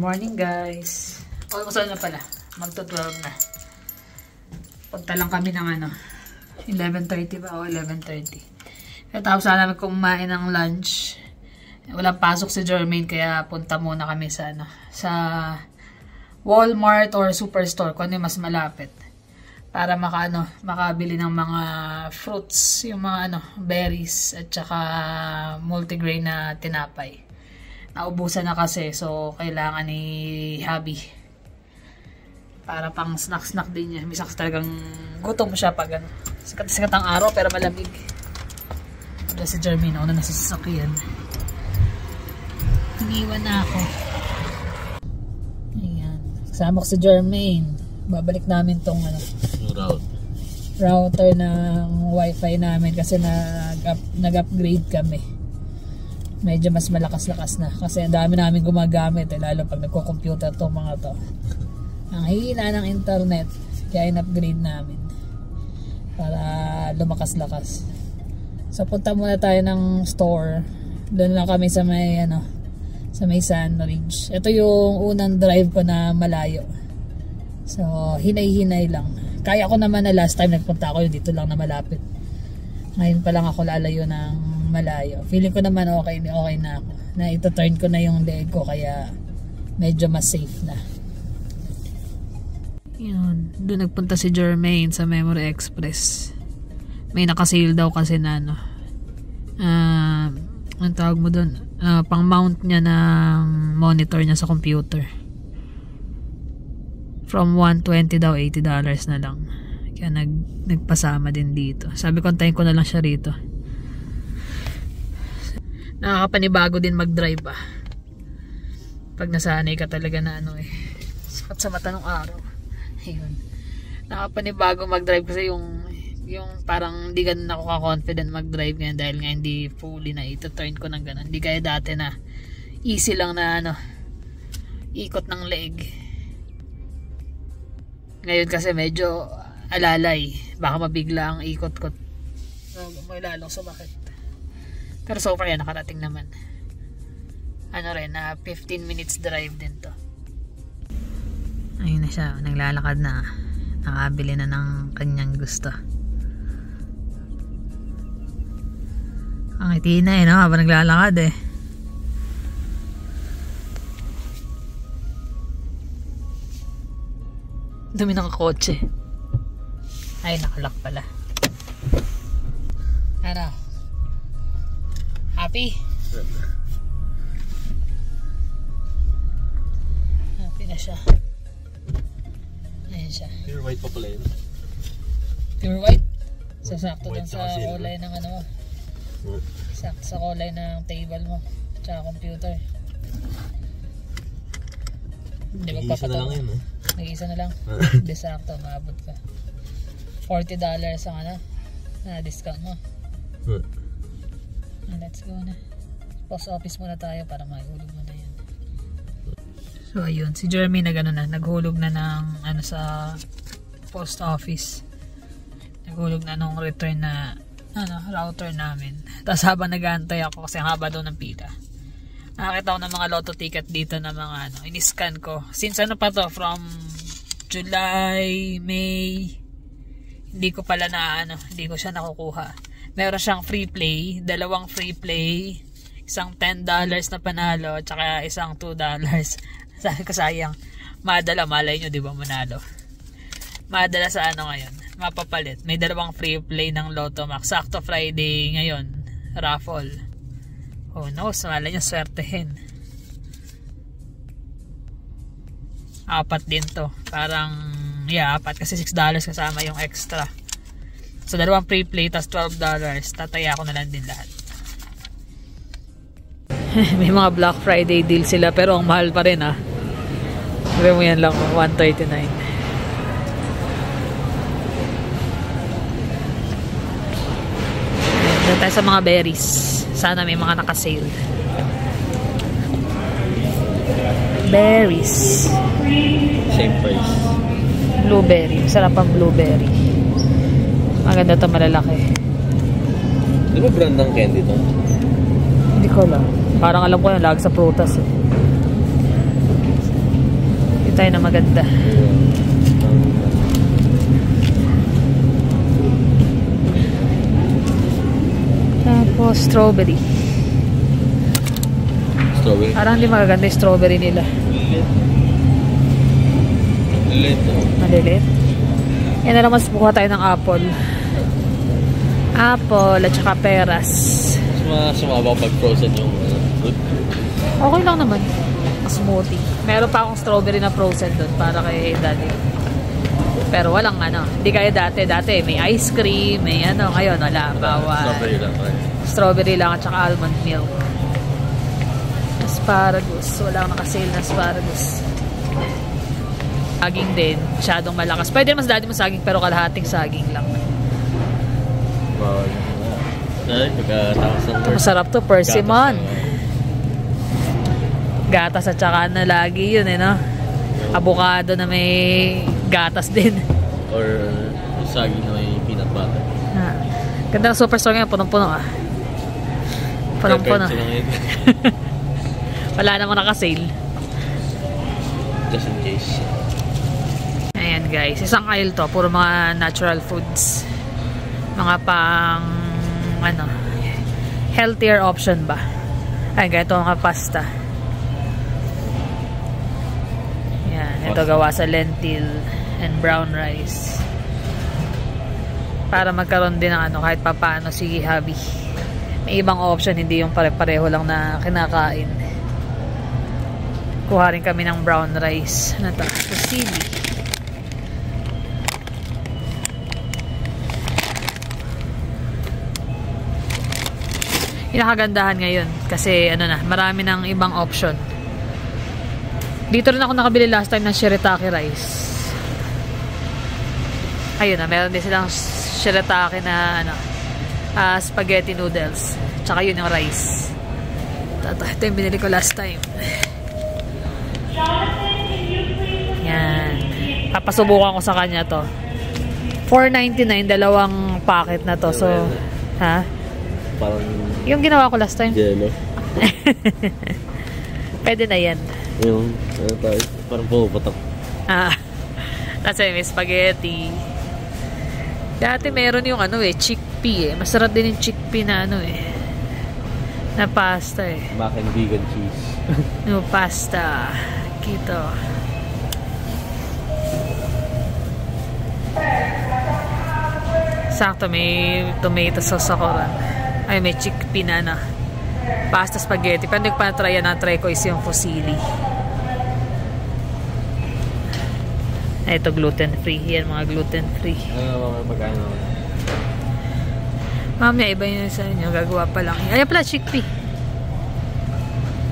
morning guys. Almost na pala. Magto-12 na. Punta lang kami ng 11:30 ba o 11:30. Tapos sana namin kumain ng lunch. Walang pasok si Jermaine kaya punta muna kami sa sa Walmart or Superstore kung ano yung mas malapit. Para makabili ng mga fruits, yung mga berries at saka multigrain na tinapay. Naubusan na kasi, so kailangan ni Habi. Para pang snack din niya. Misang talagang gutom siya pag sikat ang araw pero malamig. Wala si Jermaine, ako na nasasakyan. Iniwan na ako. Ayan. Kasama ko si Jermaine. Babalik namin tong router ng wifi namin kasi nag-upgrade kami. Medyo mas malakas-lakas na kasi ang dami namin gumagamit lalo pag nagko-computer tong mga to. Ang hina ng internet kaya in-upgrade namin para lumakas-lakas. So punta muna tayo ng store. Doon lang kami sa may sa may Sandridge. Ito yung unang drive ko na malayo. So hinay-hinay lang. Kaya ko naman na last time nagpunta ako dito lang na malapit. Ngayon pa lang ako lalayo ng malayo. Feeling ko naman okay na ako. Na ito-turn ko na yung leg ko kaya medyo mas safe na. Yun. Doon nagpunta si Jermaine sa Memory Express. May nakasale daw kasi na ang tawag mo doon? Pang mount niya ng monitor niya sa computer. From $120 daw, $80 na lang. Kaya nagpasama din dito. Sabi ko, antayin ko na lang siya rito. Nakakapanibago din mag-drive pag nasanay ka talaga na sakit sa mata ng araw. Ayun. Nakakapanibago mag-drive kasi yung parang hindi ganun ako ka-confident mag-drive ngayon dahil nga hindi fully na ito-turn ko ng ganun. Hindi kaya dati na easy lang na ikot ng leg. Ngayon kasi medyo alalay. Baka mabigla ang ikot ko. May lalong sumakit. Pero so far yan, nakarating naman. 15 minutes drive din to. Ayun na siya, naglalakad na. Nakabili na ng kanyang gusto. Ang ngiti na habang naglalakad Dumi ng kotse. Ay, nakalak pala. Happy? Happy na siya. Ayan siya. Pure white pa pala yun. Pure white? Sasakto dun sa kulay ng mo. Sakto sa kulay ng table mo. Tsaka computer. Hindi nag-iisa na lang yun Nag-iisa na lang? Hindi sakto, maabot ka. $40 ang na discount mo. Let's go na. Post office muna tayo para mahulog mo na yan. So ayun, si Jeremy naghulog na ng sa post office. Naghulog na nung return na router namin. Tapos habang nag-aantay ako kasi ang haba daw ng pila. Nakakita ko ng mga lotto ticket dito na mga in-scan ko. Since pa to, from July, May, hindi ko pala hindi ko siya nakukuha. Meron siyang free play, 2 free play, isang $10 na panalo, tsaka isang $2. Sabi ko sayang, madala, malay nyo, di ba manalo? Madala sa ngayon, mapapalit. May 2 free play ng Lotto Max. Sakto Friday ngayon, raffle. Oh no, malay nyo, swertehin. 4 din to. Parang, 4 kasi $6 kasama yung extra. So 2 free play, tas $12. Tataya ko na lang din lahat. May mga Black Friday deal sila pero ang mahal pa rin Sabi mo yan lang, $139. Dito tayo sa mga berries. Sana may mga nakasale. Berries. Same price. Blueberry. Sarap ang blueberry. Maganda to, malalaki. Di ba brand ng candy to? Hindi ko lang. Parang alam ko yan, lag sa prutas Hindi tayo na maganda. Tapos strawberry. Strawberry. Parang hindi magaganda yung strawberry nila. Maliliit. Maliliit. Yan na lang, mas bukuha tayo ng apple. Apple at saka peras. Mas sumaba pag frozen yung fruit. Okay lang naman. Smoothie. Meron pa akong strawberry na frozen doon para kay daddy. Pero walang ano. Hindi kaya dati. Dati may ice cream, may ano. Ngayon wala. Bawal. Strawberry lang. Strawberry lang at saka almond milk. Asparagus. Wala akong nakasale na asparagus. Saging din. Masyadong malakas. Pwede mas dati mo saging pero kalahating saging lang. Bawal. Ay, pagkatapos ng work. Masarap to. Persimmon. Gatas at saka na lagi yun eh, no? Avocado na may gatas din. Or saging na may peanut butter. Ganda ng superstore ngayon. Punong-puno ah. Punong-puno. Wala namang nakasale. Just in case. Ayan guys. Isang aisle to. Puro mga natural foods. Mga pang ano, healthier option ba? Ayan, ganito mga pasta. Yan. Ito gawa sa lentil and brown rice. Para magkaroon din ng ano, kahit papaano si Habi. May ibang option, hindi yung pare-pareho lang na kinakain. Kuha rin kami ng brown rice. Ano ito? Fusilli. Yung nakagandahan ngayon kasi ano na, marami ng ibang option. Dito rin ako nakabili last time ng shirataki rice. Ayun na, meron din silang shirataki na ano, spaghetti noodles. Tsaka yun yung rice. Ito yung binili ko last time. Yan. Papasubukan ko sa kanya to. $4.99, dalawang packet na to. So, ha? Parang yung ginawa ko last time. Jello. Pwede na yan. Yung, ano tayo? Parang pumapatak. Nasa may spaghetti. Dati meron yung ano eh, chickpea eh. Masarap din yung chickpea na ano eh. Na pasta eh. Mac and vegan cheese. No, pasta. Kito. Sakto, may tomato sauce ako rin. Ay, may chickpea na na. Pasta spaghetti. Pero hindi ko pa na-try yan. Na-try ko is yung fusilli. Ito gluten-free. Yan, mga gluten-free. Ano mga pagkano? Mamaya, iba yun sa inyo. Gagawa pa lang. Ayan pala, chickpea.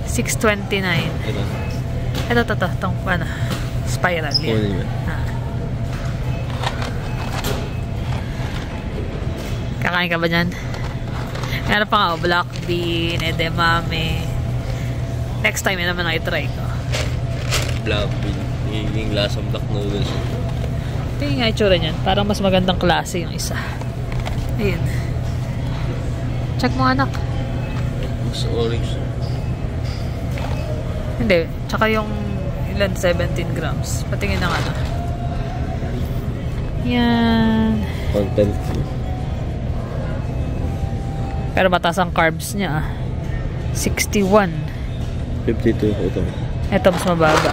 $6.29. Ito. Itong ano, spiral. Yan. Kakain ka ba dyan? Meron pa nga, black bean, edamame. Next time, yun naman ang itry ko. Black bean. Yung lasang black noodles. Ito yung itsura niyan. Parang mas magandang klase yung isa. Ayun. Check mo, anak. Mas orange. Hindi. Tsaka yung ilan, 17 grams. Patingin na nga na. Yan. Content. Pero mataas ang carbs niya. 61. 52. Ito mas mababa.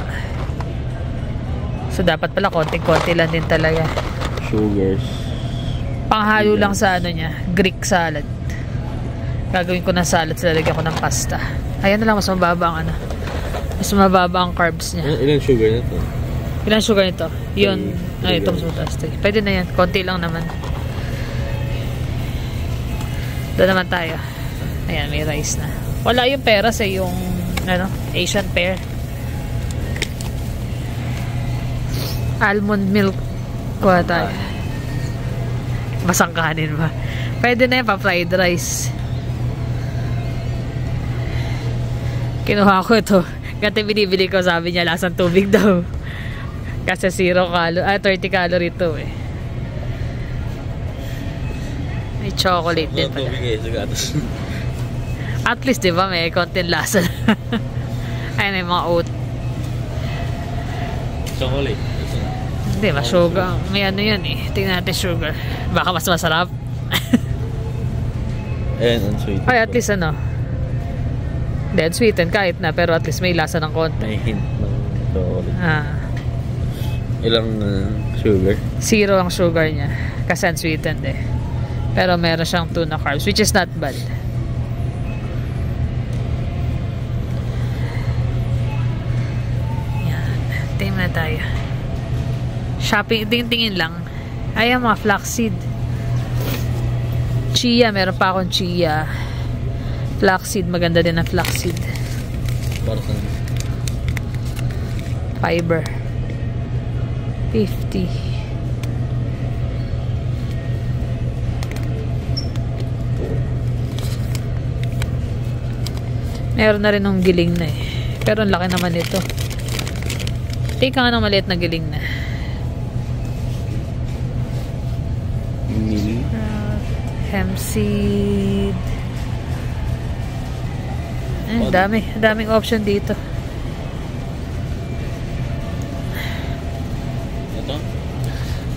So dapat pala konting-konti lang din talaga. Sugars. Panghalo lang sa ano niya, Greek salad. Gagawin ko ng salad, lalagyan ko ng pasta. Ayan na lang, mas mababa ang ano. Mas mababa ang carbs niya. Ilan sugar nito? Ilan sugar nito? Yun. Ay, ito mas mataas. Pwede na yan. Konti lang naman. Doon naman tayo. Ayan, may rice na. Wala yung peras eh, yung ano, Asian pear. Almond milk. Kuha tayo. Basang kanin ba? Pwede na yan pa fried rice. Kinuha ko ito. Ganti binibili ko, sabi niya lasang tubig daw. Kasi 30 calorie ito eh. May chocolate din pala. At least, di ba, may konting lasa. Ay, may mga oat. Chocolate. Ito na. Hindi, mas sugar. May ano yan eh. Tingnan natin sugar. Baka mas masarap. Ayan, unsweetened. Ay, at least ano. Hindi, unsweetened kahit na. Pero at least may lasa ng konti. May hint ng chocolate. Ilang sugar? 0 ang sugar niya. Kasi unsweetened eh. Pero meron siyang tuna carbs, which is not bad. Yan. Tingnan na tayo. Shopping, tingin lang. Ayan, mga flaxseed. Chia, meron pa akong chia. Flaxseed, maganda din ang flaxseed. Para saan? Fiber. 50. Meron na rin ng giling na eh. Pero ang laki naman ito. Take nga ng maliit na giling na. Mil. Hemp seed. Daming option dito. Ito?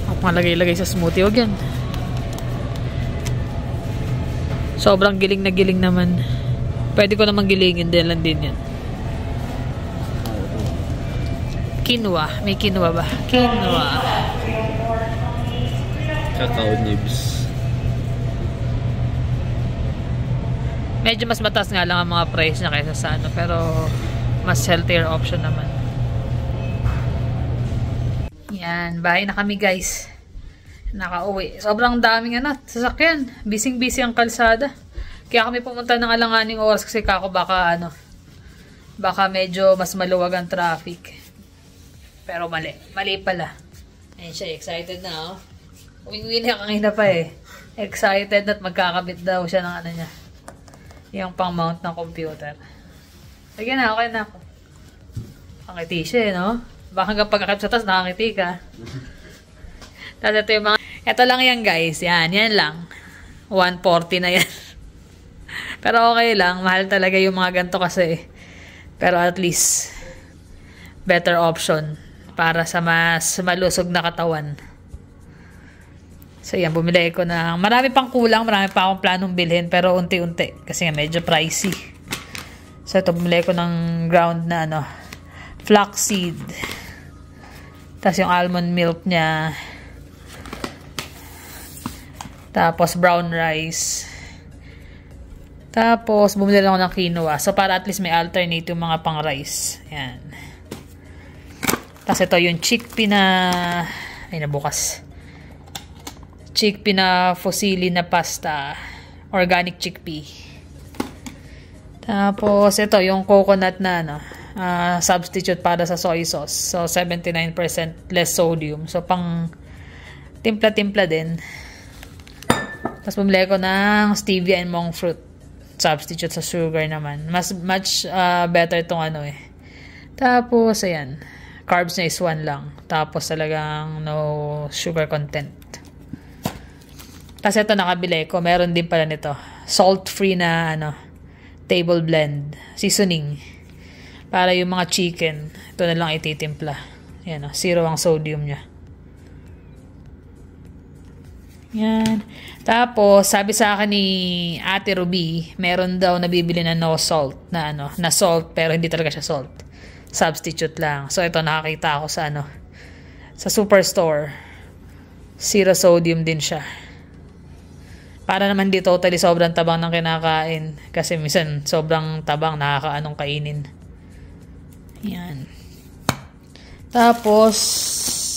Ang malagay-lagay sa smoothie. Huwag yan. Sobrang giling na giling naman. Pwede ko namang gilingin din lang din yan. Quinoa. May quinoa ba? Quinoa. Cacao nibs. Medyo mas mataas nga lang ang mga price niya kaysa sa ano. Pero mas healthier option naman. Yan. Bahay na kami guys. Nakauwi. Sobrang daming sasakyan. Bising-busy ang kalsada. Kaya kami pumunta ng alanganing oras kasi kako baka medyo mas maluwag ang traffic. Pero mali. Mali pala. Ayun siya. Excited na oh. Uwi na kanina pa eh. Excited at magkakabit daw siya ng ano niya. Yung pang mount ng computer. Sige na. Okay na ako. Nakangiti siya eh no? Baka hanggang pagkakabit sa taas nakangiti ka. Tapos ito yung mga... Ito lang yan guys. Yan lang. 140 na yan. Pero okay lang. Mahal talaga yung mga ganito kasi. Pero at least, better option para sa mas malusog na katawan. So yan, bumili ko na. Marami pang kulang. Marami pa akong planong bilhin. Pero unti-unti. Kasi nga medyo pricey. So ito, bumili ko ng ground na flaxseed. Tapos yung almond milk niya. Tapos brown rice. Tapos, bumili lang ako ng quinoa. So, para at least may alternative mga pang rice. Ayan. Tapos, ito yung chickpea na... Ay, nabukas. Chickpea na fusilli na pasta. Organic chickpea. Tapos, ito yung coconut na substitute para sa soy sauce. So, 79% less sodium. So, pang timpla-timpla din. Tapos, bumili ko ng stevia and monk fruit. Substitute sa sugar naman. Much better itong Tapos, ayan. Carbs na is 1 lang. Tapos, talagang no sugar content. Tapos, ito nakabili ko. Meron din pala nito. Salt-free na, table blend. Seasoning. Para yung mga chicken. Ito na lang ititimpla. Ayan, 0 ang sodium niya. Yan. Tapos, sabi sa akin ni Ate Ruby, meron daw nabibili na no salt, na salt, pero hindi talaga siya salt. Substitute lang. So, ito nakakita ako sa sa superstore. 0 sodium din siya. Para naman di totally sobrang tabang ng kinakain. Kasi minsan, sobrang tabang, nakakaanong kainin. Yan. Tapos,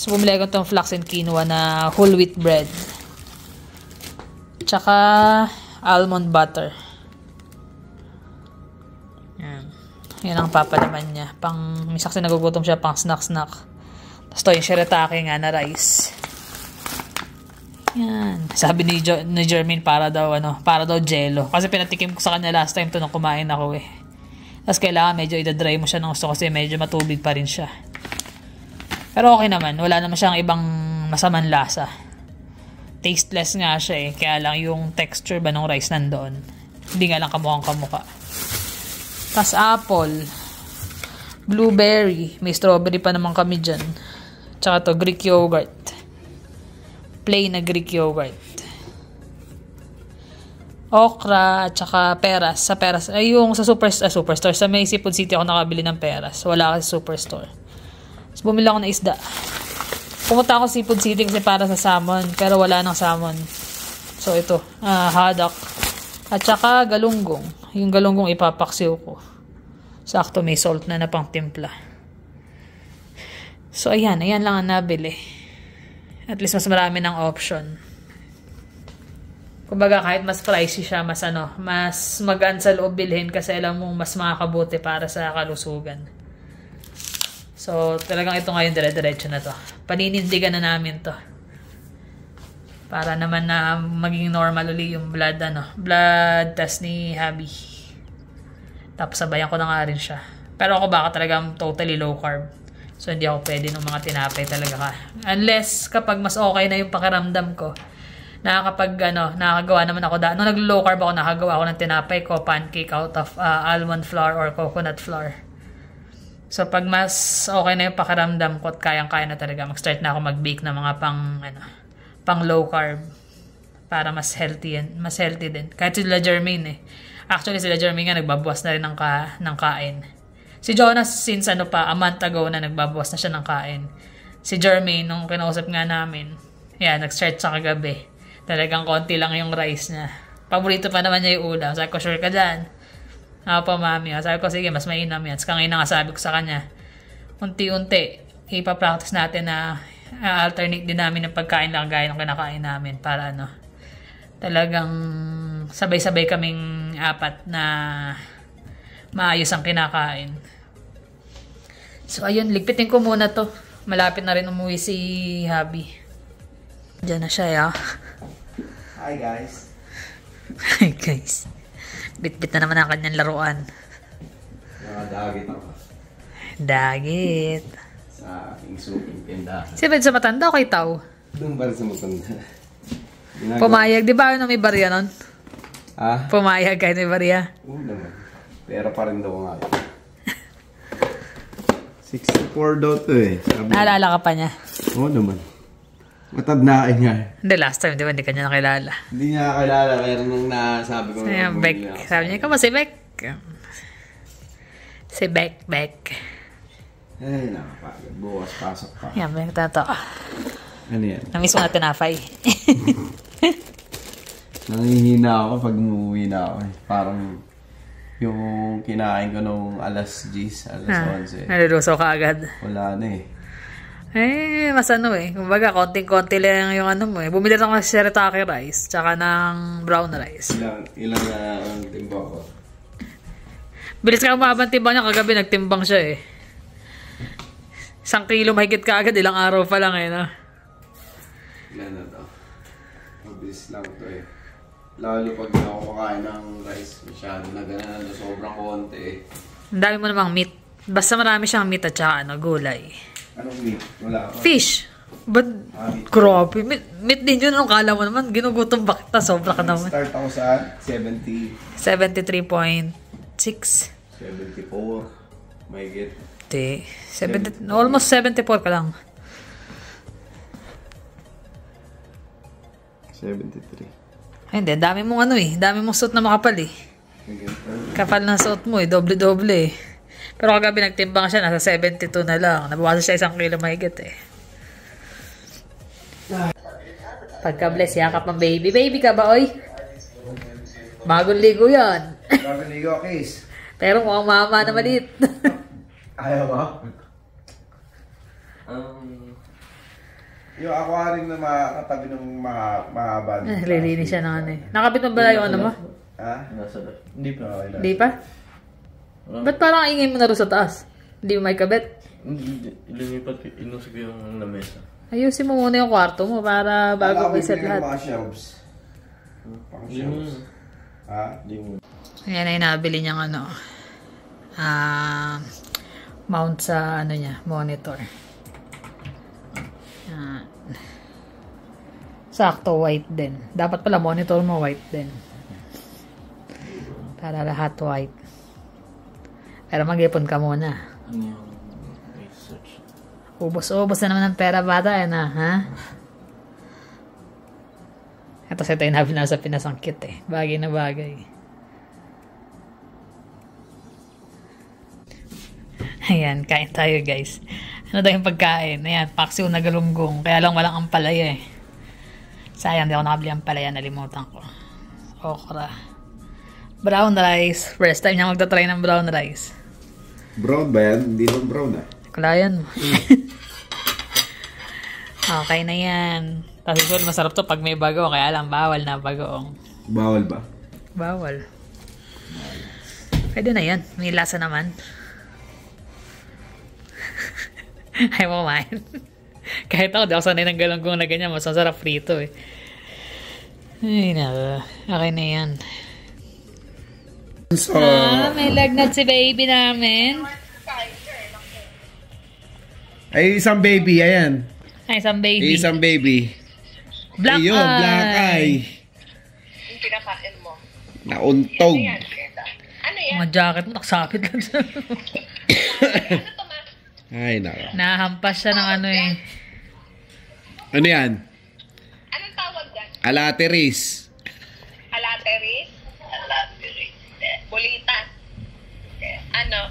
bumili ko itong flax and quinoa na whole wheat bread. Tsaka almond butter. Yan ang papalaman niya. Minsan kasi nagugutom siya pang snack-snack. Tapos ito yung shirataki nga na rice. Yan. Sabi ni Jermaine para daw jello. Kasi pinatikim ko sa kanya last time to nung kumain ako eh. Tapos kailangan medyo idadry mo siya ng gusto kasi medyo matubig pa rin siya. Pero okay naman. Wala naman siyang ibang masamang lasa. Tasteless nga siya eh. Kaya lang yung texture ba ng rice nandoon. Hindi nga lang kamukhang kamukha. Tapos apple. Blueberry. May strawberry pa naman kami dyan. Tsaka to, Greek yogurt. Plain na Greek yogurt. Okra, at saka peras. Sa peras, ay yung sa Superstore. Sa May Seafood City ako nakabili ng peras. Wala kasi sa Superstore. Tapos bumili ako ng isda. Pumunta ako Seafood City kasi para sa salmon. Pero wala ng salmon. So ito, haddock. At saka galunggong. Yung galunggong ipapaksiw ko. Sakto may salt na pang timpla. So ayan lang ang nabili. At least mas marami ng option. Kumbaga kahit mas pricey siya, mas magaan sa loob bilhin kasi alam mo mas makakabuti para sa kalusugan. So talagang ito ngayon dire-diretso na to. Paninindigan na namin to. Para naman na maging normal uli yung blood test ni Habi. Tapos sabayan ko na nga rin siya. Pero ako baka talagang totally low carb. So hindi ako pwede ng mga tinapay talaga ka. Unless kapag mas okay na yung pakiramdam ko. Nakakagawa naman ako nung nag-low carb ako, nakagawa ako ng tinapay ko, pancake out of almond flour or coconut flour. So pag mas okay na yung pakiramdam ko at kayang-kaya na talaga, mag-start na ako mag-bake ng mga pang low carb para mas healthy din. Kahit sila Jermaine Actually sila Jermaine nga nagbabawas na rin ng kain. Si Jonas since a month ago na nagbabawas na siya ng kain. Si Jermaine nung kinausap nga namin, nag-start sa kagabi. Talagang konti lang yung rice niya. Paborito pa naman niya yung ulam. Sabi ko, sure ka dyan. Ako pa, mami. Sabi ko, sige, mas mainam yan. Ngayon na nga sabi ko sa kanya, unti-unti, ipapractice natin na alternate din namin ng pagkain lang gaya ng kinakain namin para talagang sabay-sabay kaming apat na maayos ang kinakain. So, ayun, ligpitin ko muna to. Malapit na rin umuwi si Habi. Diyan na siya, Hi guys. Hi guys. Bit-bit na naman ang kanyang laruan. Dagit ako. Dagit. Sa aking suping pindahan. Siyempre sa matanda o kay Tao? Doon ba rin sa matanda? Pumayag. Di ba may barya nun? Ha? Pumayag kahit may barya? Oo naman. Pero pa rin daw nga. 64 daw to Naalala ka pa niya? Oo naman. Matandaan nga. Hindi, last time, di ba? Hindi ka niya nakilala. Hindi niya nakilala. Pero nung nasabi ko na Beck. Sabi niya, ikaw ba si Beck? Si Beck. Ay, nakapagod. Bukas pasok pa. Yan, Beck, tato. Ano yan? Namiss mo na tinapay. Nangihina ako pag umuwi na ako. Parang yung kinain ko nung alas 10, alas 11. Naluluso ka agad. Wala na mas kumbaga, konting-konti lang yung mo Bumili lang ako ng shirataki rice, tsaka ng brown rice. Ilang na ang timbang ko? Bilis ka umabang timbang niya, kagabi nagtimbang siya 1 kilo mahigit ka agad, ilang araw pa lang Ilan na to? Mabilis lang to Lalo pag hindi ako kakain ng rice, masyado na gano'n, sobrang konti Ang dami mo namang meat. Basta marami siyang meat at saka gulay. Anong meat? Wala ako. Fish. But, grabe. Meat din yun. Anong kala mo naman? Ginugutom ba kita? Sobra ka naman. Start ako sa 70. 73.6. 74. May get. Almost 74 ka lang. 73. Ay, hindi. Dami mong dami mong suit na makapal Kapal ng suit mo Doble-doble Pero kagabi nagtimbang siya, nasa 72 na lang. Nabawasan siya 1 kilo mahigit Pagka-bless, yakap ng baby. Baby ka ba, oy? Bagong ligo yan. Bagong ligo, kiss. Pero mukhang mama na maliit. Ayaw mo? Yung aquarium na makatabi ng mahaba. Lilinis siya ng Nakabit mo ba yung mo? Ha? Hindi pa. Hindi pa? Ba't parang ingay mo na rin sa taas? Hindi mo may kabit? Lumipat, inusig ko yung lamesa. Ayusin mo muna yung kwarto mo para bago mo iset lahat. Mga shelves. Pang shelves. Ha? Ayan ay nabili niyang mount sa niya, monitor. Yan. Sakto, white din. Dapat pala monitor mo white din. Para lahat white. Pero mag-ipon ka muna. Ano yung research? Ubos-ubos na naman ng pera bata yan ha? Ito sa tayo na sa pinasangkit eh. Bagay na bagay. Ayan, kain tayo guys. Ano daw yung pagkain? Ayan, paksiw na galunggong. Kaya lang walang ampalaya eh. Sayang, di ako nakabili ampalaya. Nalimutan ko. Okra. Brown rice. First time niya magtatry ng brown rice. Brown ba yan? Hindi naman brown ah. Kulayan mo. Okay na yan. Tapos usually masarap to pag may bagoong. Kaya lang bawal na bagoong. Bawal ba? Bawal. Pwede na yan. May lasa naman. Ayaw mo kumain. Kahit ako, di ako sanay ng galunggong na ganyan. Mas masarap frito eh. Ay nako. Okay na yan. So, May lagnat si baby namin. ay isang baby, ayan. Ay, isang baby. Isang baby. Black Ayun, eye. black eye. Yung pinakain mo. Nauntog. Ano yan? Mga jacket mo, nakasapit lang siya. Ano to ma? Ay, nako. Nahampas siya ng ano eh. Ano yan? Anong tawag dyan? Alateris. Alateris? Alateris. Bulitas. Ano?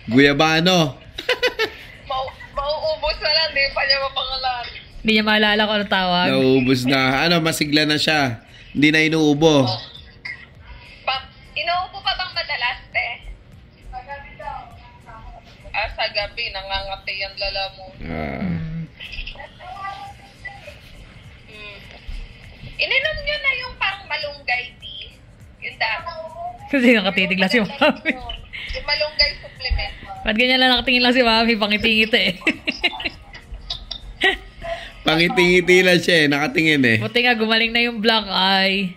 Guyabano. Mauubos na lang, di pa niya mapangalan. Hindi niya maalala kung ano tawag. Naubos na. Ano, masigla na siya. Hindi na inuubo. Inuubo pa bang madalas, te? Sa gabi, nangangati yung lala mo. Ininom nyo na yung parang malunggay tea. Yung dami. Kasi nakatitig lang si mami. Yung malunggay supplement. Ba't ganyan lang nakatingin lang si mami? Pangiti-ngiti eh. Pangiti-ngiti lang siya eh. Nakatingin eh. Buti nga, gumaling na yung black eye.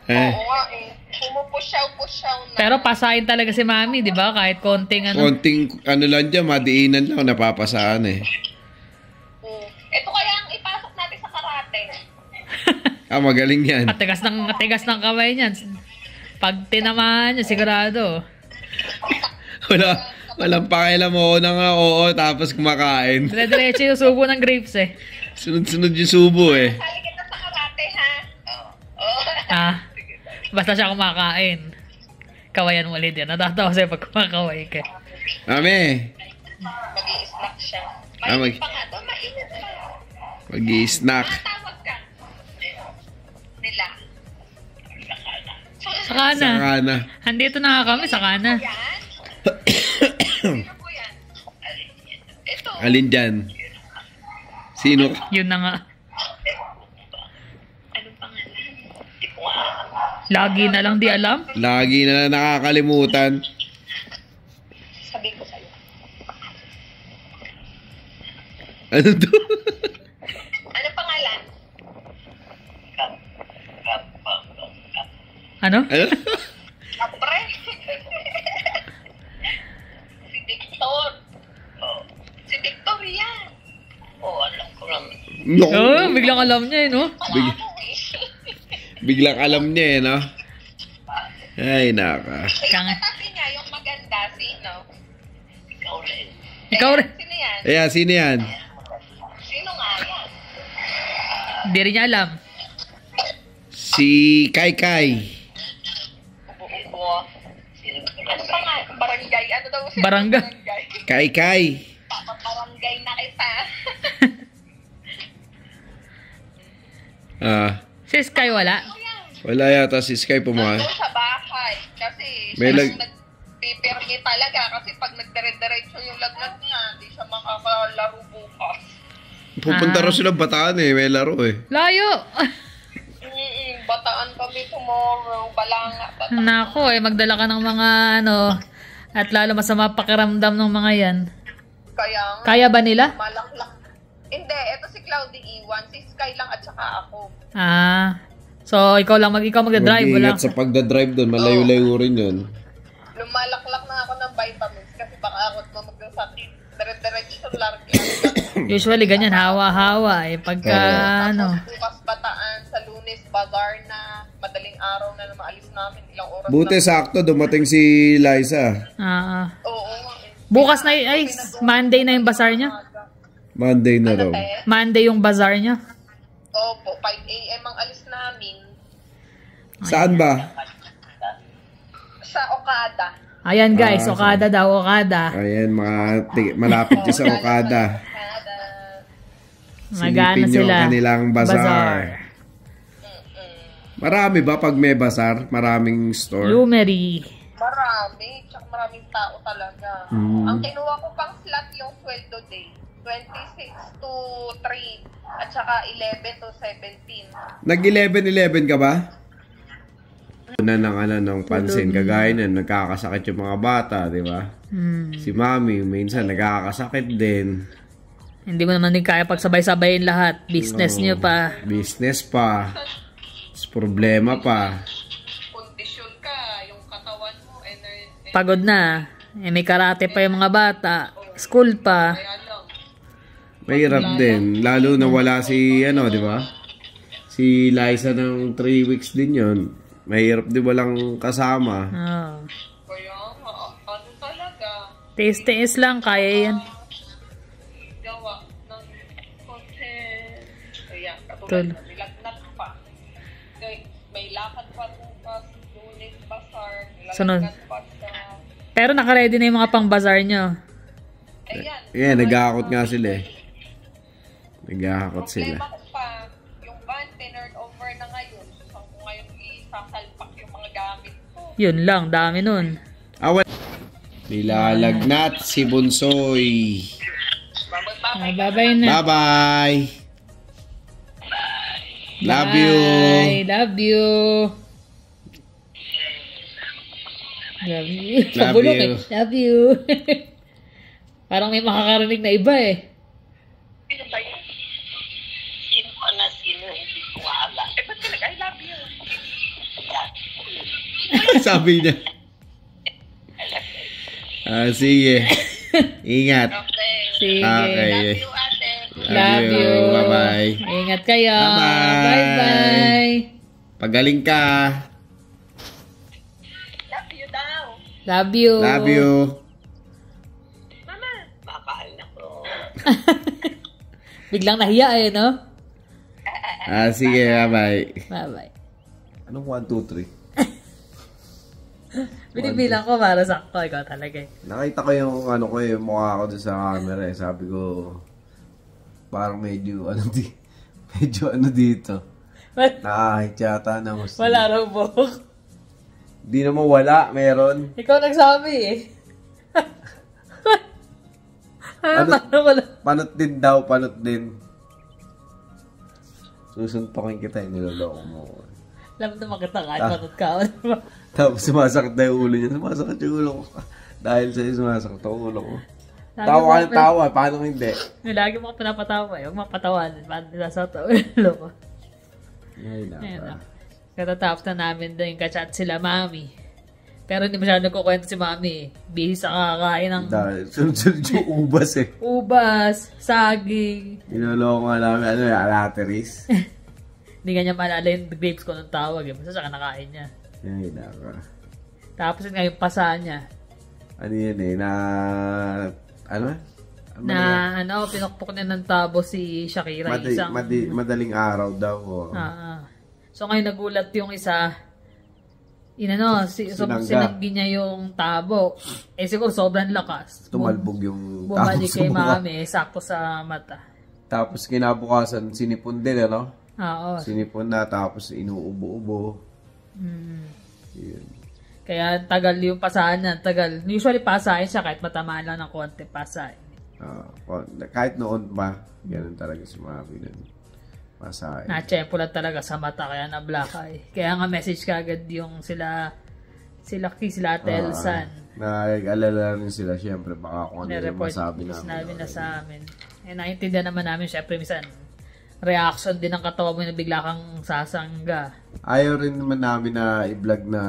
Oo nga eh. Pumupusyaw-pusyaw na. Pero pasahin talaga si mami, di ba? Kahit konting ano. Konting ano lang dyan, madiinan lang, napapasaan eh. Ito kaya ang ipasok natin sa karate. Magaling yan. Matigas ng kamay niyan. Pag tinamaan niya, sigurado. Walang pakialam mo na nga oo, tapos kumakain. Dire-diretso yung subo ng grapes eh. Sunod-sunod yung subo eh. Sali kita sa karate, ha? Oo. Basta siya kumakain. Kawayan mo ulit yan. Natatawa sa'yo pag kumakaway ka. Mami. Mag-i-snack siya. Mag- Mainit pa nga doon, mainit pa. Mag-i-snack. Tawag ka. Nila. Saka na. Saka na. Andito na nga kami, saka na. Yan? Sino po yan? Ito. Alin dyan? Sino? Yun na nga. Anong pangalan? Hindi ko alam. Lagi na lang di alam. Lagi na nakakalimutan. Sabihin ko sa'yo. Ano to? Anong pangalan? Ano? Ano? Kapre. Si Victor. Si Victor yan. Alam ko lang. No. Oh, biglang alam niya eh, no? Biglang alam niya eh, no? Ay, naka. Kang- Yung katabi niya, yung maganda, sino? Ikaw rin. Ikaw rin. Sino yan? Ayan, sino yan? Sino nga yan? Hindi rin niya alam. Si Kai Kai. Ubo-ubo. Ano pa nga? Barangay. Ano daw siya? Barangay. Kai Kai. Barangay na kita. Si Sky wala. Wala yata si Sky pumahan. Nandun sa bahay. Kasi May siya lang nagpipirmi talaga. Kasi pag nagdire-diretso yung lagnat niya, hindi siya makakalaro bukas. Pupunta raw sila Bataan eh. May laro eh. Layo. Bataan kami tomorrow. Balanga. Bataan. Nako eh, magdala ka ng mga ano. At lalo masama pakiramdam ng mga yan. Kaya nga, Kaya ba nila? malaklak. Hindi, ito si Cloudy Iwan. Si Sky lang at saka ako. So ikaw magdadrive wala. Mag-iingat sa pagdadrive doon. Malayo-layo rin yun. Lumalaklak na ako ng vitamins kasi baka ako mamagdasakit. Dire-diretso largi. Usually ganyan, hawa-hawa eh. Pagka ano. Bukas Bataan, sa Lunes, Bagar na. Madaling araw na maalis namin. Ilang oras Buti lang. sakto dumating si Liza. Oo nga eh. Bukas na, ay, Monday na yung bazaar niya. Monday na raw. Monday yung bazaar niya. Opo, 5 a.m. ang alis namin. Saan ba? Sa Okada. Ayan guys, Okada daw, Okada. Ayan, malapit ka sa Okada. Magana Silipin sila. yung kanilang bazaar. Marami ba pag may bazaar? Maraming store? Lumery. Marami. Tsaka maraming tao talaga. Ang kinuha ko pang slot yung sweldo day. 26 to 3. At saka 11 to 17. Nag-11-11 ka ba? Una ng pansin, kagaya na nagkakasakit yung mga bata, di ba? Si mami, minsan nagkakasakit din. Hindi mo naman din kaya pagsabay-sabayin lahat. Business niyo pa. Business pa. Problema pa. Kondisyon ka, yung katawan mo, Pagod na. May karate pa yung mga bata. School pa. Mahirap din. Lalo na wala si, di ba? Si Liza ng 3 weeks din yon. Mahirap din walang kasama. Oh. Kaya ano talaga? Tiis-tiis lang, kaya yan. Gawa ng content. Kaya, katulad na nilagnat pa. May lakad pa bukas, Lunes, Bazaar. Sunod. Nilagnat pa sa... Pero nakaready na yung mga pang-bazaar nyo. Ayan. Yeah, nag-aakot nga sila eh. Nag-aakot sila. Problema ko pa, yung van, tinurn over na ngayon. So, saan ko ngayon isasalpak yung mga gamit ko? Yun lang, dami nun. Nilalagnat si Bunsoy. Bye-bye na. Bye-bye. Love you. Bye. Love you. Love you. Love Pabulok you. Love you. Parang may makakarinig na iba eh. Sino ba yun? Sino ka na sino? Hindi ko alam. Ba't talaga? I love you. Sabi niya. Sige. Ingat. Okay. Sige. Okay. Love you, ate. Love you. Bye-bye. Ingat kayo. Bye-bye. Bye-bye. Pagaling ka. Love you daw. Love you. Love you. Mama. Makahal na ko. Biglang nahiya eh, no? Sige, bye-bye. Bye-bye. Anong 1, 2, 3? Binibilang ko para sakto. Ikaw talaga eh. Nakita ko yung mukha ko doon sa camera eh. Sabi ko, parang medyo dito. Nakahit yata na gusto. Wala raw buhok. Di naman wala, meron. Ikaw nagsabi eh. Panot din daw, panot din. Susuntokin kita, niloloko mo. Alam naman kita kahit matut ka. Tapos sumasakit na yung ulo niya. Sumasakit yung ulo ko. Dahil sa'yo sumasakit ang ulo ko. Tawa ka ng tawa, paano hindi? Lagi mo ka pinapatawa eh. Huwag mapatawanan. Paano nasasakit ang ulo ko? Ay, naka. Katatapos na namin din kachat sila mami. Pero hindi masyado nagkukwento si mami eh. Busy sa kakakain ng... Dahil sunod yung ubas eh. Ubas, saging. Niloloko nga namin, alateris. Hindi nga niya maalala yung grapes ko nung tawag eh. Basta siya kanakain niya. Ay, naka. Tapos yun nga yung pasa niya. Ano yun eh, Pinukpok niya ng tabo si Shakira. Madaling araw daw. So ngayon nagulat yung isa. Sinanggi niya yung tabo. Eh siguro sobrang lakas. Tumalbog yung tabo bumalik sa kay mukha. mami, sakto sa mata. Tapos kinabukasan, sinipon din, ano? Oo. Sinipon na, tapos inuubo-ubo. Yun. Kaya tagal yung pasahan niya. Tagal. Usually pasahin siya kahit matamaan lang ng konti pasahin. Kahit noon pa, ganun talaga si mami nun. Pasahin. Na-chepo lang talaga sa mata kaya na-black eye. Kaya nga message kagad yung sila Ate Elsan. Nag-alala rin sila, syempre, baka kung ano yung masabi namin. Sinabi na sa amin. Eh, naintindihan naman namin, syempre, minsan, reaction din ng katawan mo na bigla kang sasangga. Ayaw rin naman namin na i-vlog na,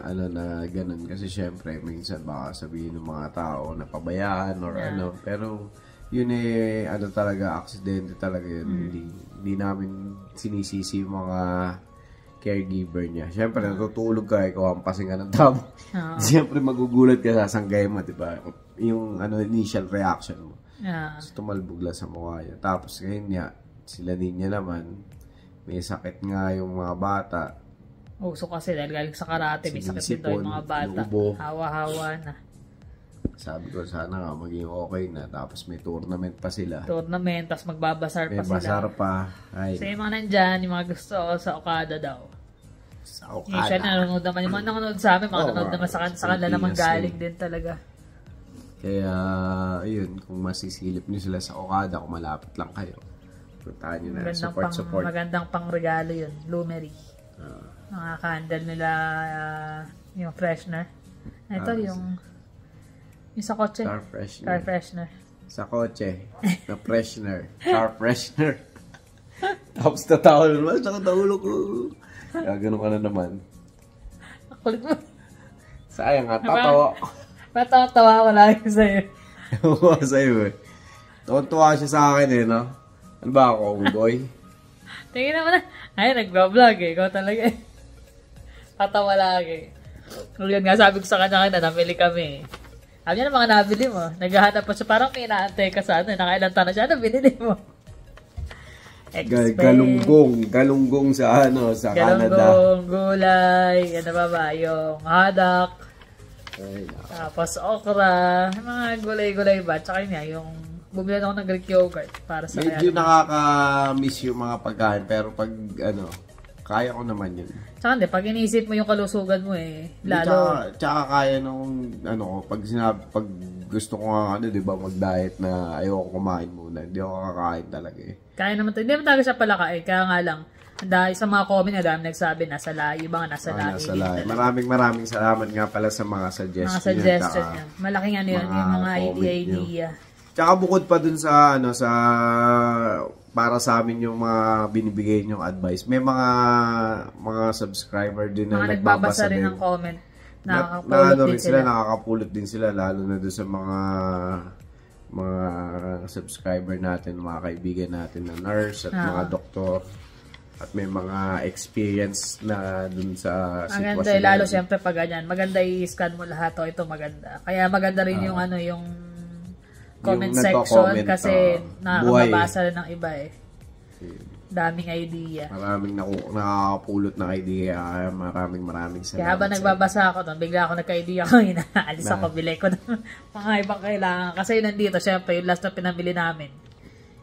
na ganun. Kasi syempre, minsan baka sabihin ng mga tao na pabayaan or Pero, yun talaga, aksidente talaga yun. Hindi namin sinisisi yung mga caregiver niya. Siyempre, natutulog ka, ikaw ang pasinga ng tamo. Siyempre, magugulat ka sa sanggay mo, diba? Yung initial reaction mo. So, tumalbog lang sa mukha niya. Tapos, ngayon niya, sila niya naman, may sakit nga yung mga bata. Uso kasi dahil galing sa karate, may sakit din daw yung mga bata. Hawa-hawa na. Sabi ko, sana nga maging okay na. Tapos may tournament pa sila. Tapos magbabasar pa sila. May basar pa. Ay. So yung mga nandyan, yung mga gusto sa Okada daw. Sa Okada. Siya nanonood naman. Yung mga nanonood sa amin, mga nanonood naman sa kanila naman galing din talaga. Kaya, ayun, kung masisilip nyo sila sa Okada, kung malapit lang kayo, puntahan nyo na. Support. Magandang pang regalo yun. Lumery. Mga candle nila, yung freshener. Ito yung sa kotse. Car freshener. Sa kotse. Na freshener. Car freshener. Tapos tatawa naman. Saka taulo ko. Gano'n ka na naman. Nakulit mo. Sayang nga. Tatawa. Matawa ko lagi sa'yo. Ewan sa'yo eh. Tuwa siya sa akin eh, no? Ano ba ako, boy? Tingin naman na. Ay, nagbablog eh. Ikaw talaga eh. Tatawa lagi. Yun nga, sabi ko sa kanya namili kami eh. Sabi niya na mga nabili mo. Naghahanap pa siya. Parang may inaantay ka sa nakailan taon na siya. Ano binili mo? Galunggong sa sa Canada. Galunggong, gulay, ano ba? Yung hadak. Tapos okra. Mga gulay-gulay ba? Tsaka yun yung bumili ako ng Greek yogurt para sa medyo nakaka-miss yung mga pagkain. Pero pag kaya ko naman yun. Tsaka hindi, pag inisip mo yung kalusugan mo lalo. Tsaka kaya nung, pag gusto ko nga, di ba, mag-diet na ayoko kumain muna. Hindi ako kakain talaga eh. Kaya naman, hindi naman talaga siya palakain. Kaya nga lang, dahil sa mga comment na dami nagsabi, nasa lahi, yung mga nasa lahi. Maraming salamat nga pala sa mga suggestion niya. Malaking yun, yung mga idea. Tsaka bukod pa dun sa, para sa amin yung mga binibigay niyong advice. May mga subscriber din na nagbabasa din ng comment. Nakakapulot din sila lalo na doon sa mga subscriber natin, mga kaibigan natin na nurse at mga doktor. At may mga experience na dun sa sitwasyon. Maganda, lalo siyempre pag ganyan. Maganda i-scan mo lahat. Ito maganda. Kaya maganda rin yung yung comment section kasi nakakabasa rin ng iba eh. Daming idea. Maraming nakakapulot ng idea. Maraming salamat. Kaya habang nagbabasa ako doon, bigla ako nagka-idea ko, inaalis ako, bilay ko ng mga ibang kailangan. Kasi nandito, syempre, yung last na pinamili namin.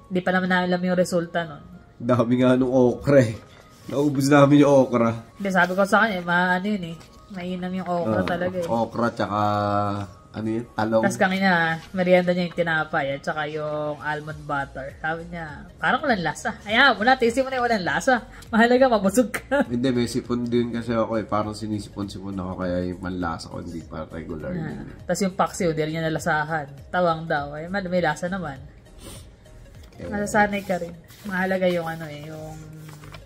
Hindi pa naman alam yung resulta nun. Dami nga nung okra eh. Naubos namin yung okra. Hindi, sabi ko sa kanya, yun eh. Mainam yung okra talaga eh. Okra tsaka talong. Tapos kanina, merienda niya yung tinapay at saka yung almond butter. Sabi niya, parang walang lasa. Ayaw mo na, tisin mo na yung walang lasa. Mahalaga, mabusog ka. Hindi, may sipon din kasi ako eh. Parang sinisipon-sipon ako kaya yung manlasa ko, hindi pa regular din. Tapos yung paksiw, hindi rin niya nalasahan. Tawang daw. Ay, may lasa naman. Masasanay ka rin. Mahalaga yung yung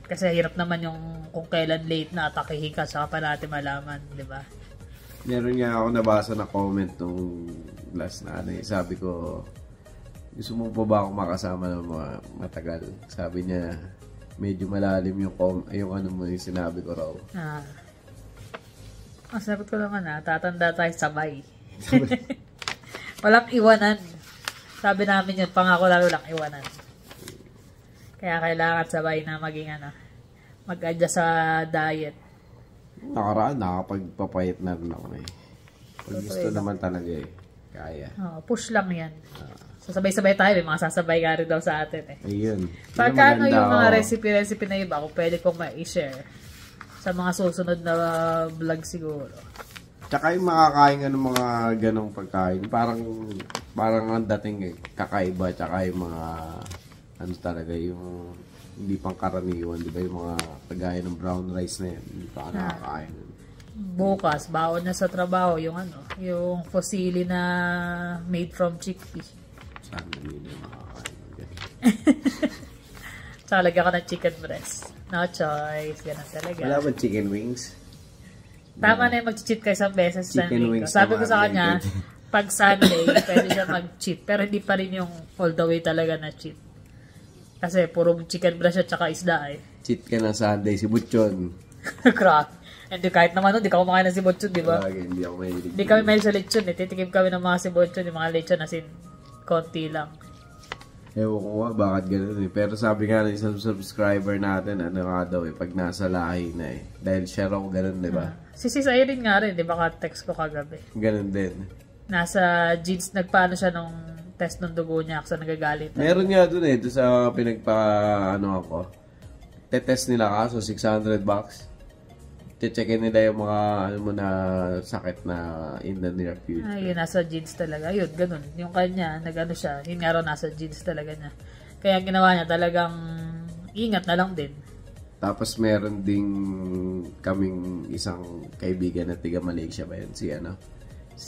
kasi hirap naman yung kung kailan late na atakihin ka saka pa natin malaman, di ba? Meron nga ako nabasa na comment nung last na sabi ko, gusto mo pa ba ako makasama ng mga matagal? Sabi niya, medyo malalim yung yung sinabi ko raw. Sabi ko naman tatanda tayo sabay. Walang iwanan. Sabi namin yun, pangako lalo lang iwanan. Kaya kailangan sabay na maging mag-adjust sa diet. Nakaraan, nakapagpapayat na rin ako eh. Pag gusto naman talaga eh. Kaya. Push lang yan. Sasabay-sabay tayo, may mga sasabay ka rin daw sa atin eh. Ayun. Pagka yung mga recipe na iba, kung pwede kong ma-share sa mga susunod na vlog siguro. Tsaka yung makakain ng mga ganong pagkain, parang ang dating kakaiba, tsaka yung mga talaga yung hindi pang karaniwan, di ba? Yung mga kagaya ng brown rice na yan, hindi pa nakakain. Bukas, baon na sa trabaho, yung yung fusilli na made from chickpea. Sana hindi na makakain. Tsaka lagyan ka ng chicken breast. No choice, ganun talaga. Wala ba chicken wings? Tama na yung mag-cheat ka isang beses sa wings. Sabi ko sa kanya, pag Sunday, pwede siya mag-cheat. Pero hindi pa rin yung all the way talaga na cheat. Kasi puro chicken breast at saka isda eh. Cheat ka na Sunday, si Butchon. Grabe. Hindi kahit naman nun, di ka kumakain ng sibotson, di ba? Hindi ako mahilig. Hindi kami mahilig sa lechon eh. Titikim kami ng mga sibotson, yung mga lechon asin konti lang. Ewan ko nga, bakit ganun eh. Pero sabi nga ng isang subscriber natin, ano nga daw eh, pag nasa lahi na eh. Dahil share ako ganun, di ba? Si Sis Irene nga rin, di ba ka-text ko kagabi. Ganun din. Nasa jeans, nagpaano siya nung test ng dugo niya kasi nagagalit. Meron nga dun eh, doon sa ako. Tetest nila kaso, $600. Checkin nila yung mga na sakit na in the near future. Ay, yun, nasa jeans talaga. Yun, ganun. Yung kanya, nag-ano siya, yun nga raw nasa jeans talaga niya. Kaya ginawa niya talagang ingat na lang din. Tapos meron ding kaming isang kaibigan na tiga Malaysia ba yun? Si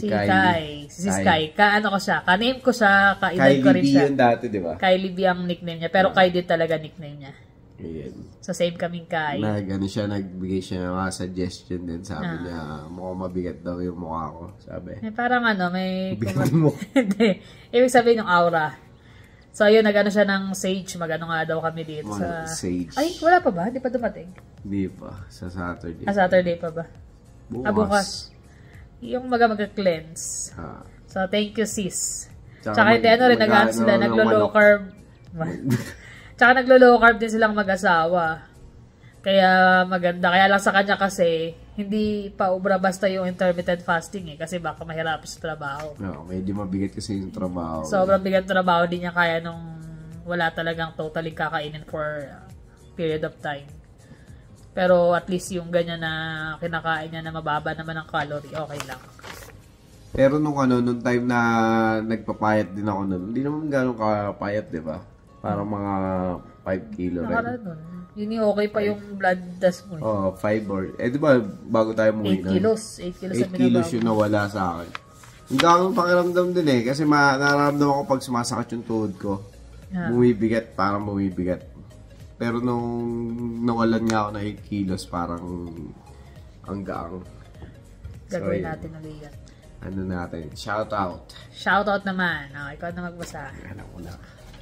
Kai. Si Sky. Ka-ano ko siya. Ka-name ko siya. Ka-edad ko rin siya. Kylie B yun dati, di ba? Kylie B ang nickname niya. Pero Kai din talaga nickname niya. Ayan. So, same kaming Kai. Nagbigay siya ng mga suggestion din. Sabi niya, mukhang mabigat daw yung mukha ko. Sabi. Parang may... Bigat mo. Hindi. Ibig sabihin yung aura. So, ayun, nag-ano siya ng sage. Mag-ano nga daw kami dito sa... Sage. Ay, wala pa ba? Hindi pa dumating? Hindi pa. Sa Saturday. Saturday pa ba? Bukas. Bukas. Yung mag-cleanse. So, thank you, sis. Tsaka hindi, rin, nag-ano sila, naglo-low carb. Tsaka naglo-low carb din silang mag-asawa. Kaya maganda. Kaya lang sa kanya kasi, hindi pa ubra basta yung intermittent fasting eh. Kasi baka mahirap sa trabaho. No, medyo mabigat kasi yung trabaho. Sobrang bigat trabaho din niya kaya nung wala talagang totally kakainin for period of time. Pero at least yung ganyan na kinakain niya na mababa naman ang calorie, okay lang. Pero nung time na nagpapayat din ako nun, hindi naman gano'ng kapayat, di ba? Parang mga 5 kilo rin. Nakala nun. Yun yung okay pa yung blood test mo. Oo, 5 or... di ba, bago tayo muwi 8 kilos. 8 kilos 8 kilos yung nawala sa akin. Hindi akong pakiramdam din eh. Kasi nararamdam ako pag sumasakit yung tuhod ko. Bumibigat, parang bumibigat. Pero nung nawalan nga ako na 8 kilos, parang ang gaang. Gagawin natin ulit yan. Ano natin? Shout out. Shout out naman. Ikaw na magbasa. Alam ko na.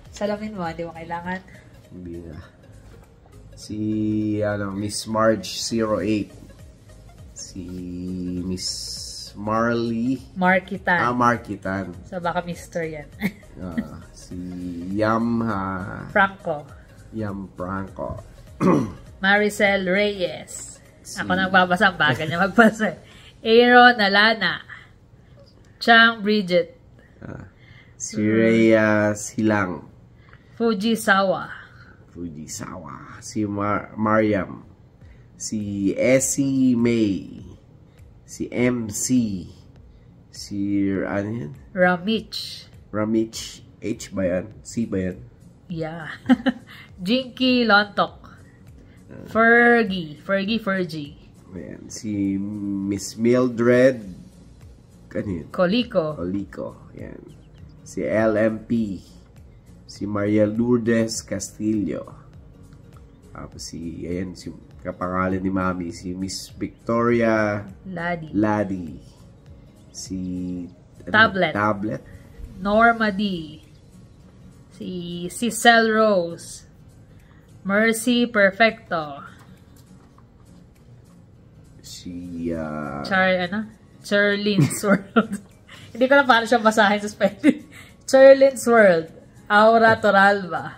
Salamin mo, hindi mo kailangan. Hindi na. Si Miss Marge 08. Si Miss Markitan. Markitan. So baka Mr. yan. Si Yam Franco. Maricel Reyes. Ako nagbabasa, bagal niya magbasa. Aaron Alana. Chang Bridget. Si Rhea Silang. Fujisawa. Si Mariam. Si Essie May. Si MC. Si Ramich. H ba yan? C ba yan? Yeah. Jinky Lontok. Fergie. Ayan. Si Miss Mildred. Colico. Ayan. Si LMP. Si Maria Lourdes Castillo. Tapos si kapangalan ni Mami, si Miss Victoria Ladi. Si Tablet. Norma D. Si Cicel Rose. Mercy Perfecto. Si Cherlin's World. Hindi ko na paano siya basahin sa spelling. Cherlin's World. Aura Toralba.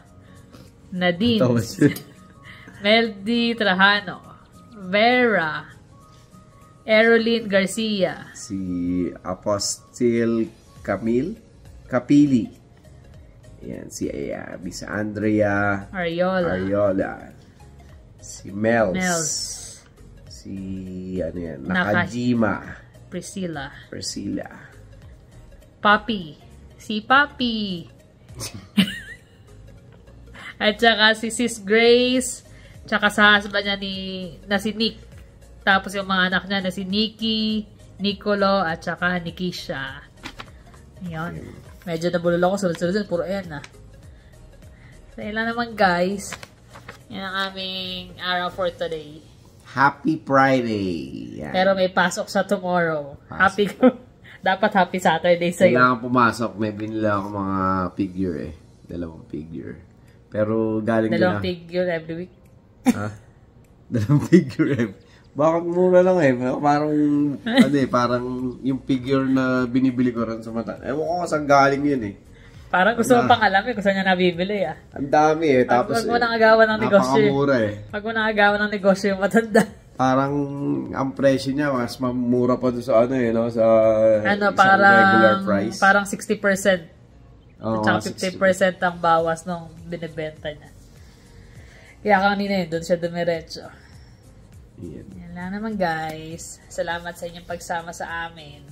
Nadine. Meldy Trajano. Vera. Erolyn Garcia. Si Apostle Capili. Ayan, si Miss Andrea Ariola. Si Mels. Si Nakajima. Priscilla. Papi. Si Papi. At saka si Sis Grace. Tsaka sa husband niya na si Nick. Tapos yung mga anak niya na si Nikki, Nicolo, at saka Nikisha. Ayan. Medyo nabulol ako. Sunod-sunod. Puro ayan na. So, ilan naman guys. Yan ang aming araw for today. Happy Friday. Yan. Pero may pasok sa tomorrow. Dapat happy Saturday sa'yo. Kailangan pumasok. May binila ako mga figure eh. 2 figure. Pero galing 2 figure every week. Ha? 2 figure every week. Bakit mura lang eh? Parang, parang yung figure na binibili ko rin sa mata. Ewan ko saan galing yun eh. Parang gusto mo pang alam eh, kung saan niya nabibili ah. Ang dami eh. Tapos Pag mo nang agawan ng negosyo. napakamura eh. Pag mo nang agawan ng negosyo yung matanda. Parang ang presyo niya mas mamura pa doon sa sa parang regular price. Parang 60%. Oh, at saka 50% ang bawas nung binibenta niya. Kaya kanina doon siya dumiretso. Yan lang naman guys. Salamat sa inyong pagsama sa amin.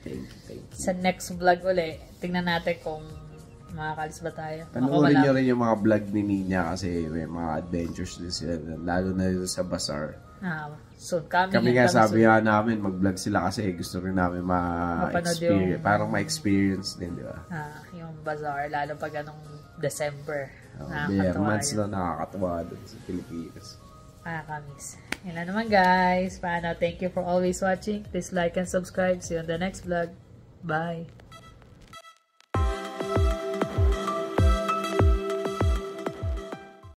Thank you. Sa next vlog uli, tingnan natin kung makakalis ba tayo. Panoorin nyo rin yung mga vlog ni Nina kasi may mga adventures din sila. Lalo na dito sa bazaar. Soon kami nga sabi nga namin mag-vlog sila kasi gusto rin namin ma-experience. Parang ma-experience din, di ba? Yung bazaar, lalo pag anong December. Bare months na nakakatawa doon sa Pilipinas. Kamis. Yan lang naman guys. Paano? Thank you for always watching. Please like and subscribe. See you on the next vlog. Bye.